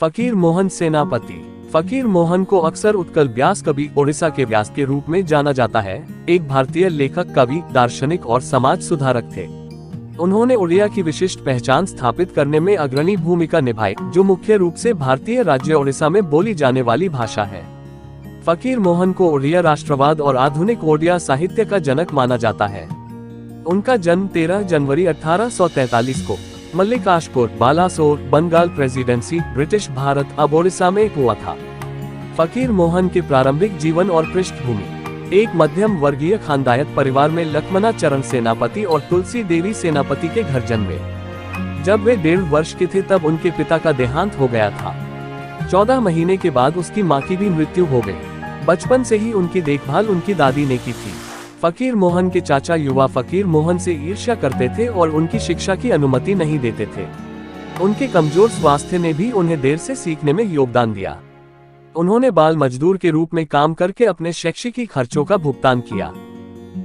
फकीर मोहन सेनापति। फकीर मोहन को अक्सर उत्कल व्यास कवि ओडिशा के व्यास के रूप में जाना जाता है। एक भारतीय लेखक, कवि, दार्शनिक और समाज सुधारक थे। उन्होंने उड़िया की विशिष्ट पहचान स्थापित करने में अग्रणी भूमिका निभाई, जो मुख्य रूप से भारतीय राज्य ओडिशा में बोली जाने वाली भाषा है। फकीर मोहन को उड़िया राष्ट्रवाद और आधुनिक ओडिया साहित्य का जनक माना जाता है। उनका जन्म 13 जनवरी 1843 को मल्लिकाशपुर, बालासोर, बंगाल प्रेसिडेंसी, ब्रिटिश भारत, अब ओडिशा में हुआ था। फकीर मोहन के प्रारंभिक जीवन और पृष्ठभूमि। एक मध्यम वर्गीय खानदायक परिवार में लक्ष्मणा चरण सेनापति और तुलसी देवी सेनापति के घर जन्मे। जब वे 1.5 वर्ष के थे तब उनके पिता का देहांत हो गया था। 14 महीने के बाद उसकी मां की भी मृत्यु हो गई। बचपन से ही उनकी देखभाल उनकी दादी ने की थी। फकीर मोहन के चाचा युवा फकीर मोहन से ईर्ष्या करते थे और उनकी शिक्षा की अनुमति नहीं देते थे। उनके कमजोर स्वास्थ्य ने भी उन्हें देर से सीखने में योगदान दिया। उन्होंने बाल मजदूर के रूप में काम करके अपने शैक्षिक खर्चों का भुगतान किया।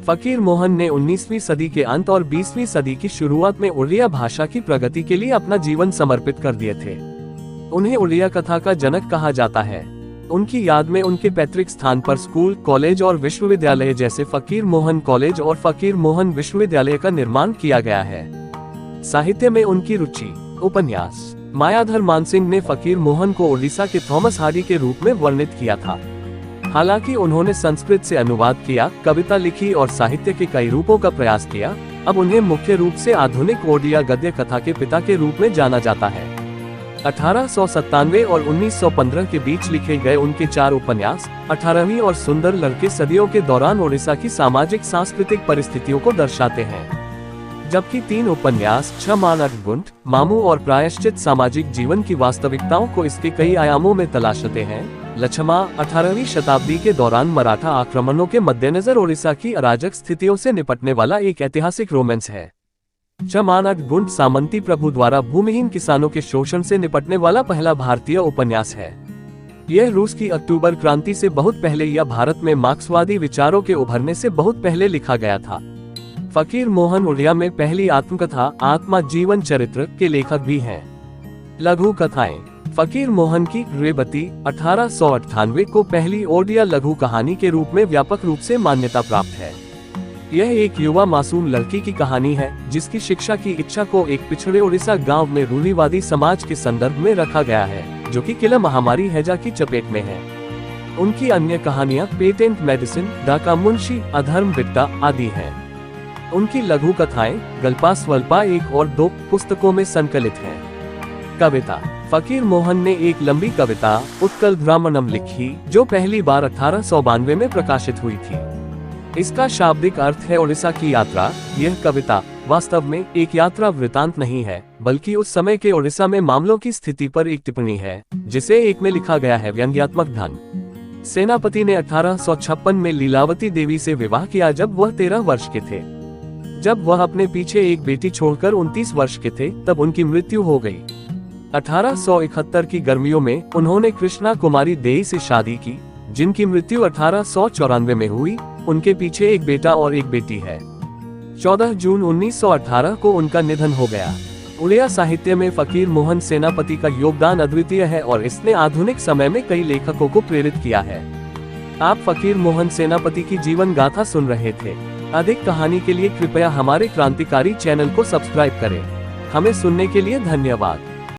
फकीर मोहन ने 19वीं सदी के अंत और 20वीं सदी की शुरुआत में उड़िया भाषा की प्रगति के लिए अपना जीवन समर्पित कर दिए थे। उन्हें उड़िया कथा का जनक कहा जाता है। उनकी याद में उनके पैतृक स्थान पर स्कूल, कॉलेज और विश्वविद्यालय जैसे फकीर मोहन कॉलेज और फकीर मोहन विश्वविद्यालय का निर्माण किया गया है। साहित्य में उनकी रुचि। उपन्यास। मायाधर मानसिंह ने फकीर मोहन को उड़ीसा के थॉमस हार्डी के रूप में वर्णित किया था। हालांकि उन्होंने संस्कृत से अनुवाद किया, कविता लिखी और साहित्य के कई रूपों का प्रयास किया, अब उन्हें मुख्य रूप से आधुनिक ओडिया गद्य कथा के पिता के रूप में जाना जाता है। 1897 और 1915 के बीच लिखे गए उनके 4 उपन्यास 18वीं और सुंदर लड़के सदियों के दौरान ओडिशा की सामाजिक सांस्कृतिक परिस्थितियों को दर्शाते हैं, जबकि 3 उपन्यास क्षमानगुंठ, मामू और प्रायश्चित सामाजिक जीवन की वास्तविकताओं को इसके कई आयामों में तलाशते हैं। लछमा 18वीं शताब्दी के दौरान मराठा आक्रमणों के मद्देनजर ओडिशा की अराजक स्थितियों से निपटने वाला एक ऐतिहासिक रोमांस है। क्षमानगुंठ सामंती प्रभु द्वारा भूमिहीन किसानों के शोषण से निपटने वाला पहला भारतीय उपन्यास है। यह रूस की अक्टूबर क्रांति से बहुत पहले या भारत में मार्क्सवादी विचारों के उभरने से बहुत पहले लिखा गया था। फकीर मोहन उड़िया में पहली आत्मकथा, आत्मा जीवन चरित्र के लेखक भी हैं। लघु कथाएं। फकीर मोहन की रेवती 1898 को पहली ओडिया लघु कहानी के रूप में व्यापक रूप से मान्यता प्राप्त है। यह एक युवा मासूम लड़की की कहानी है जिसकी शिक्षा की इच्छा को एक पिछड़े ओडिशा गांव में रूढ़िवादी समाज के संदर्भ में रखा गया है, जो कि किला महामारी हैजा की चपेट में है। उनकी अन्य कहानियां पेटेंट मेडिसिन, डाका मुंशी, अधर्म बिट्टा आदि हैं। उनकी लघु कथाएं गल्पा स्वल्पा 1 और 2 पुस्तकों में संकलित हैं। कविता। फकीर मोहन ने एक लंबी कविता उत्कल ब्राह्मणम लिखी, जो पहली बार 1892 में प्रकाशित हुई थी। इसका शाब्दिक अर्थ है ओडिशा की यात्रा। यह कविता वास्तव में एक यात्रा वृतांत नहीं है, बल्कि उस समय के ओडिशा में मामलों की स्थिति पर एक टिप्पणी है, जिसे एक में लिखा गया है व्यंग्यात्मक ढंग। सेनापति ने 1856 में लीलावती देवी से विवाह किया जब वह 13 वर्ष के थे। जब वह अपने पीछे एक बेटी छोड़कर 29 वर्ष के थे, तब उनकी मृत्यु हो गई। 1871 की गर्मियों में उन्होंने कृष्णा कुमारी देई से शादी की, जिनकी मृत्यु 1894 में हुई। उनके पीछे एक बेटा और एक बेटी है। 14 जून 1918 को उनका निधन हो गया। उड़िया साहित्य में फकीर मोहन सेनापति का योगदान अद्वितीय है और इसने आधुनिक समय में कई लेखकों को प्रेरित किया है। आप फकीर मोहन सेनापति की जीवन गाथा सुन रहे थे। अधिक कहानी के लिए कृपया हमारे क्रांतिकारी चैनल को सब्सक्राइब करें। हमें सुनने के लिए धन्यवाद।